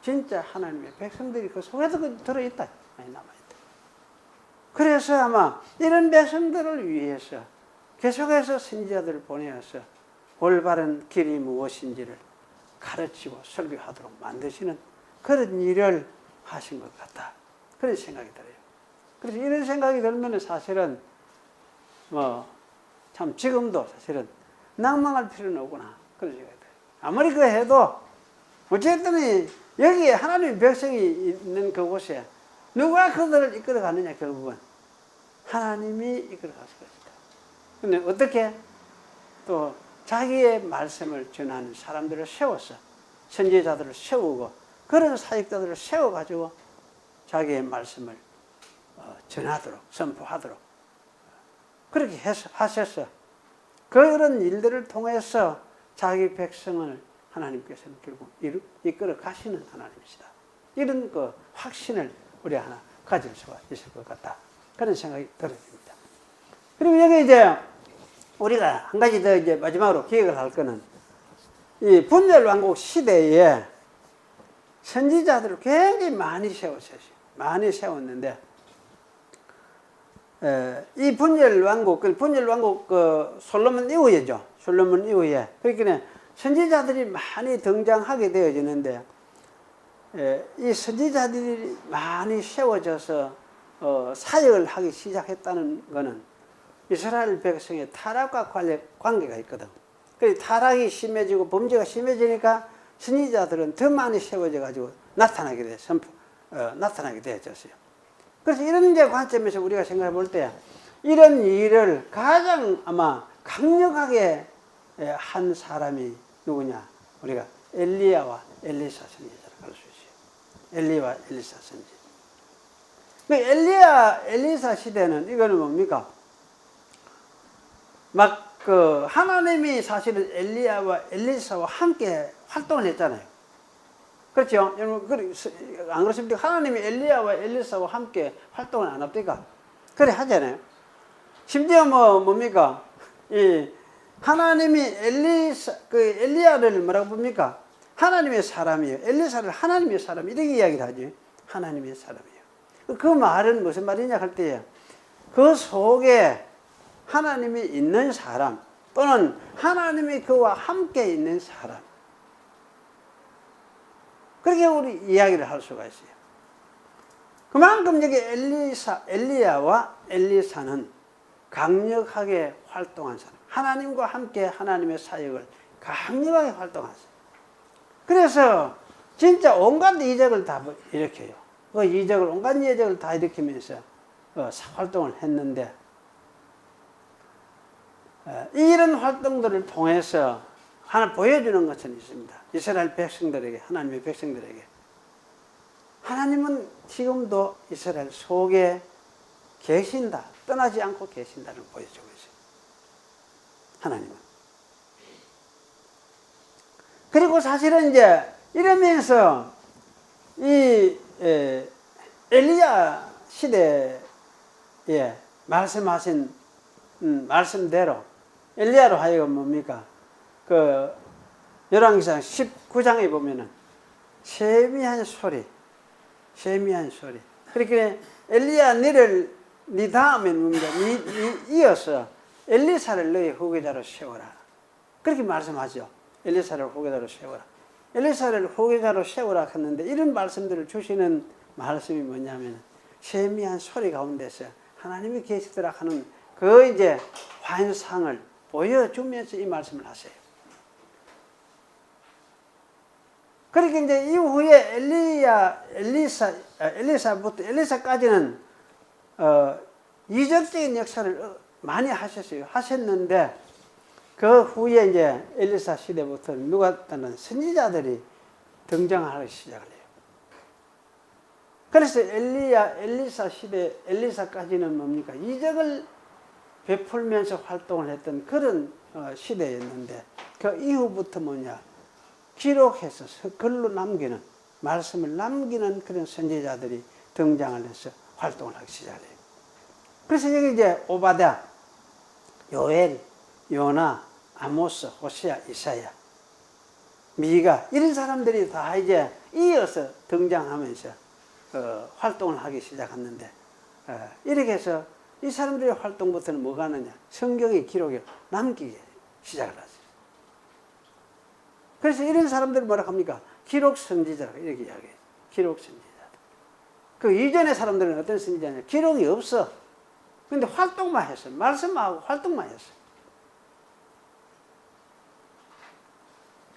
진짜 하나님의 백성들이 그 속에도 들어있다, 많이 남아있다. 그래서 아마 이런 백성들을 위해서 계속해서 선지자들을 보내어서 올바른 길이 무엇인지를 가르치고 설교하도록 만드시는 그런 일을 하신 것 같다, 그런 생각이 들어요. 그래서 이런 생각이 들면 사실은 참 지금도 사실은 낭망할 필요는 없구나, 그런 생각이 들어요. 아무리 그 해도 어쨌든 여기에 하나님의 백성이 있는 그곳에 누가 그들을 이끌어가느냐, 결국은 하나님이 이끌어갔을 것이다. 근데 어떻게 또 자기의 말씀을 전하는 사람들을 세워서 선지자들을 세우고 그런 사역자들을 세워가지고 자기의 말씀을 전하도록, 선포하도록 그렇게 하셔서 그런 일들을 통해서 자기 백성을 하나님께서는 결국 이끌어 가시는 하나님이시다, 이런 그 확신을 우리 하나 가질 수가 있을 것 같다, 그런 생각이 들어집니다. 그리고 여기 이제 우리가 한 가지 더 이제 마지막으로 기억을 할 거는, 이 분열왕국 시대에 선지자들을 굉장히 많이 세웠어요. 많이 세웠는데, 이 분열왕국 솔로몬 이후에죠. 솔로몬 이후에. 그러니까 선지자들이 많이 등장하게 되어지는데, 이 선지자들이 많이 세워져서 사역을 하기 시작했다는 것은 이스라엘 백성의 타락과 관계가 있거든. 그래서 타락이 심해지고 범죄가 심해지니까 선지자들은 더 많이 세워져 가지고 나타나게 되어졌어요. 그래서 이런 이제 관점에서 우리가 생각해 볼 때 이런 일을 가장 아마 강력하게 한 사람이 누구냐? 우리가 엘리야와 엘리사 선지자를 할 수 있어요. 엘리야와 엘리사 선지. 엘리야, 엘리사 시대는 이거는 뭡니까? 하나님이 사실은 엘리야와 엘리사와 함께 활동을 했잖아요. 그렇죠? 여러분, 안 그렇습니까? 하나님이 엘리야와 엘리사와 함께 활동을 안 합니까? 그래 하잖아요. 심지어 뭡니까? 하나님이 엘리야를 뭐라고 봅니까? 하나님의 사람이에요. 엘리사를 하나님의 사람, 이렇게 이야기를 하죠. 하나님의 사람이에요. 그 말은 무슨 말이냐 할 때에 그 속에 하나님이 있는 사람, 또는 하나님이 그와 함께 있는 사람, 그렇게 우리 이야기를 할 수가 있어요. 그만큼 여기 엘리야와 엘리사는 강력하게 활동한 사람, 하나님과 함께 하나님의 사역을 강력하게 활동했어요. 그래서 진짜 온갖 이적을 다 일으켜요. 그 이적을 온갖 이적을 다 일으키면서 활동을 했는데 이런 활동들을 통해서 하나 보여주는 것은 있습니다. 이스라엘 백성들에게, 하나님의 백성들에게 하나님은 지금도 이스라엘 속에 계신다, 떠나지 않고 계신다는 걸 보여주고 있어요. 하나님은. 그리고 사실은 이제 이러면서 이 엘리야 시대에 말씀하신 말씀대로 엘리야로 하여금 뭡니까? 그 열왕기상 19장에 보면은 세미한 소리. 그렇게 엘리야 네 다음에 뭡니까? 이어서 엘리사를 너의 후계자로 세워라. 그렇게 말씀하죠. 엘리사를 후계자로 세워라. 엘리사를 후계자로 세워라 했는데 이런 말씀들을 주시는 말씀이 뭐냐면 세미한 소리 가운데서 하나님이 계시더라 하는 그 이제 환상을 보여주면서 이 말씀을 하세요. 그렇게 이제 이후에 엘리사까지는 이적적인 역사를 많이 하셨는데 그 후에 이제 엘리사 시대부터 누가 따는 선지자들이 등장하기 시작을 해요. 그래서 엘리사 시대, 엘리사까지는 뭡니까? 이적을 베풀면서 활동을 했던 그런 시대였는데 그 이후부터 뭐냐? 기록해서 글로 남기는, 말씀을 남기는 그런 선지자들이 등장을 해서 활동을 하기 시작해요. 그래서 여기 이제 오바댜, 요엘, 요나, 아모스, 호세아, 이사야, 미가 이런 사람들이 다 이제 이어서 등장하면서 활동을 하기 시작했는데 이렇게 해서 이 사람들의 활동부터는 뭐가 하느냐? 성경의 기록에 남기기 시작을 하죠. 그래서 이런 사람들을 뭐라고 합니까? 기록 선지자라고 이렇게 이야기해요. 기록 선지자. 그 이전의 사람들은 어떤 선지자냐? 기록이 없어. 근데 활동만 했어. 말씀하고 활동만 했어.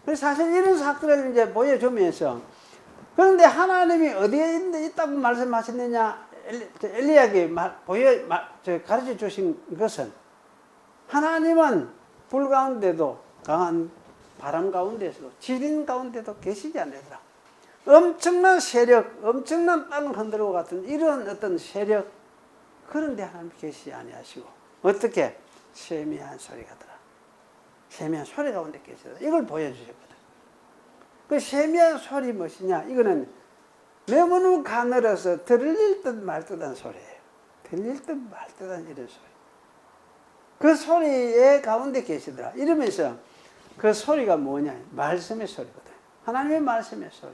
그래서 사실 이런 사건을 이제 보여주면서 그런데 하나님이 어디에 있다고 말씀하셨느냐? 엘리야에게 가르쳐 주신 것은 하나님은 불 가운데도 강한 바람 가운데서도 지진 가운데도 계시지 않으더라. 엄청난 세력, 엄청난 땅을 흔들고 같은 이런 어떤 세력 그런데 하나님 계시지 아니하시고 어떻게? 세미한 소리가 들어. 세미한 소리 가운데 계시더라. 이걸 보여주셨거든. 그 세미한 소리 무엇이냐? 이거는 너무너무 가늘어서 들릴 듯 말 듯한 소리예요. 들릴 듯 말 듯한 이런 소리. 그 소리의 가운데 계시더라. 이러면서 그 소리가 뭐냐? 말씀의 소리거든. 하나님의 말씀의 소리.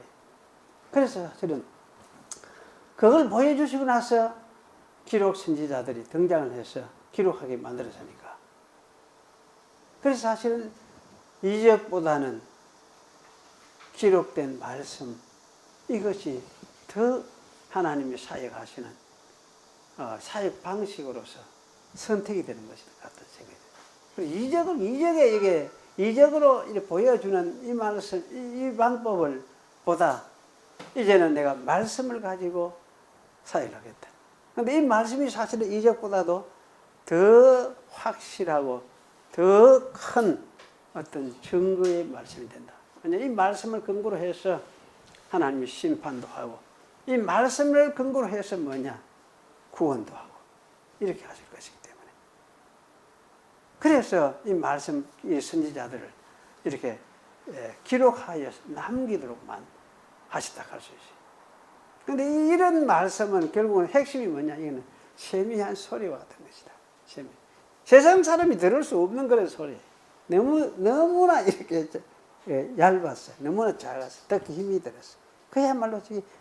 그래서 사실은 그걸 보여주시고 나서 기록 선지자들이 등장을 해서 기록하게 만들어지니까. 그래서 사실은 이적보다는 기록된 말씀 이것이 더 하나님이 사역하시는 사역 방식으로서 선택이 되는 것일 것 같은 생각이 들어요. 이적으로 이렇게 보여주는 이 말씀, 이 방법을 보다 이제는 내가 말씀을 가지고 사역을 하겠다. 그런데 이 말씀이 사실은 이적보다도 더 확실하고 더 큰 어떤 증거의 말씀이 된다. 이 말씀을 근거로 해서 하나님이 심판도 하고 이 말씀을 근거로 해서 뭐냐? 구원도 하고 이렇게 하실 것이기 때문에 그래서 이 말씀, 이 선지자들을 이렇게 기록하여 남기도록만 하시다 할 수 있어요. 그런데 이런 말씀은 결국은 핵심이 뭐냐? 이거는 세미한 소리와 같은 것이다. 세상 사람이 들을 수 없는 그런 소리. 너무나 이렇게 얇았어요. 너무나 작았어요. 특히 힘이 들었어요. 그야말로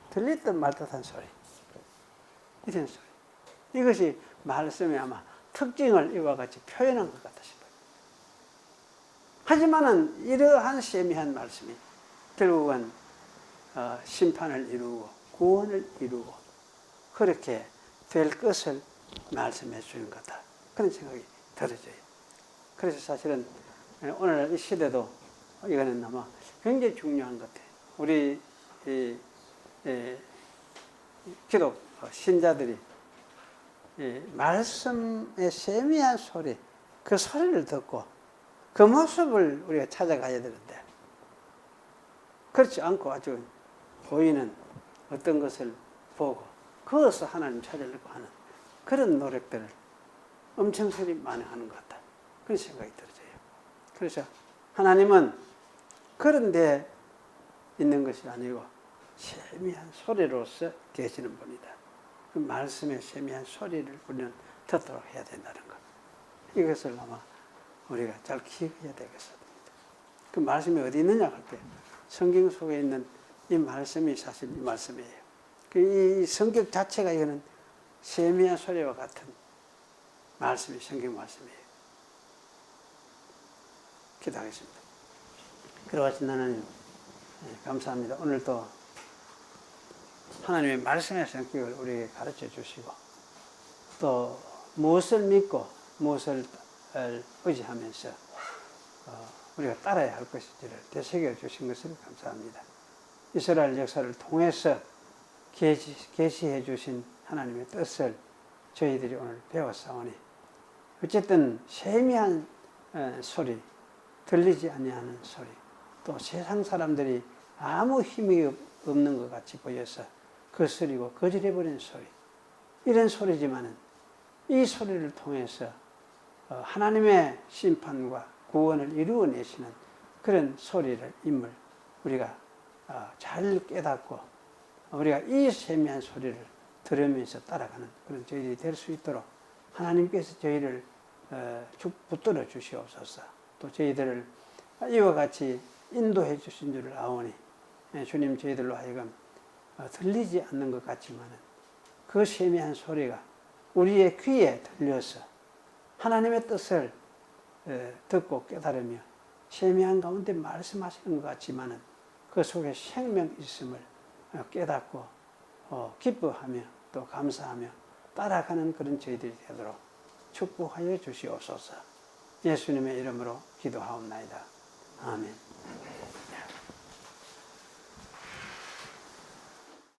들릴 듯 말 듯한 소리. 이런 소리. 이것이 말씀의 아마 특징을 이와 같이 표현한 것 같다 싶어요. 하지만은 이러한 세미한 말씀이 결국은 심판을 이루고 구원을 이루고 그렇게 될 것을 말씀해 주는 거다. 그런 생각이 들어져요. 그래서 사실은 오늘 이 시대도 이거는 아마 굉장히 중요한 것 같아요. 우리 기독 신자들이 이 말씀의 세미한 소리, 그 소리를 듣고 그 모습을 우리가 찾아가야 되는데, 그렇지 않고 아주 보이는 어떤 것을 보고 거기서 하나님 찾으려고 하는 그런 노력들을 엄청스럽게 많이 하는 것 같다, 그런 생각이 들어져요. 그래서 하나님은 그런 데 있는 것이 아니고 세미한 소리로서 계시는 분이다. 그 말씀의 세미한 소리를 우리는 듣도록 해야 된다는 것, 이것을 아마 우리가 잘 기억해야 되겠습니다. 그 말씀이 어디 있느냐 할 때 성경 속에 있는 이 말씀이 사실 이 말씀이에요. 이 성격 자체가 이거는 세미한 소리와 같은 말씀이 성경 말씀이에요. 기도하겠습니다. 그러하신 하나님, 감사합니다. 오늘도 하나님의 말씀의 성격을 우리에게 가르쳐 주시고 또 무엇을 믿고 무엇을 의지하면서 우리가 따라야 할 것인지를 되새겨 주신 것을 감사합니다. 이스라엘 역사를 통해서 계시해 주신 하나님의 뜻을 저희들이 오늘 배웠사오니, 어쨌든 세미한 소리, 들리지 아니하는 소리, 또 세상 사람들이 아무 힘이 없는 것 같이 보여서 거스리고 거절해버린 소리, 이런 소리지만은 이 소리를 통해서 하나님의 심판과 구원을 이루어내시는 그런 소리를, 인물 우리가 잘 깨닫고 우리가 이 세미한 소리를 들으면서 따라가는 그런 저희들이 될 수 있도록 하나님께서 저희를 붙들어 주시옵소서. 또 저희들을 이와 같이 인도해 주신 줄을 아오니 주님, 저희들로 하여금 들리지 않는 것 같지만은 그 세미한 소리가 우리의 귀에 들려서 하나님의 뜻을 듣고 깨달으며 세미한 가운데 말씀하시는 것 같지만은 그 속에 생명 있음을 깨닫고 기뻐하며 또 감사하며 따라가는 그런 저희들이 되도록 축복하여 주시옵소서. 예수님의 이름으로 기도하옵나이다. 아멘.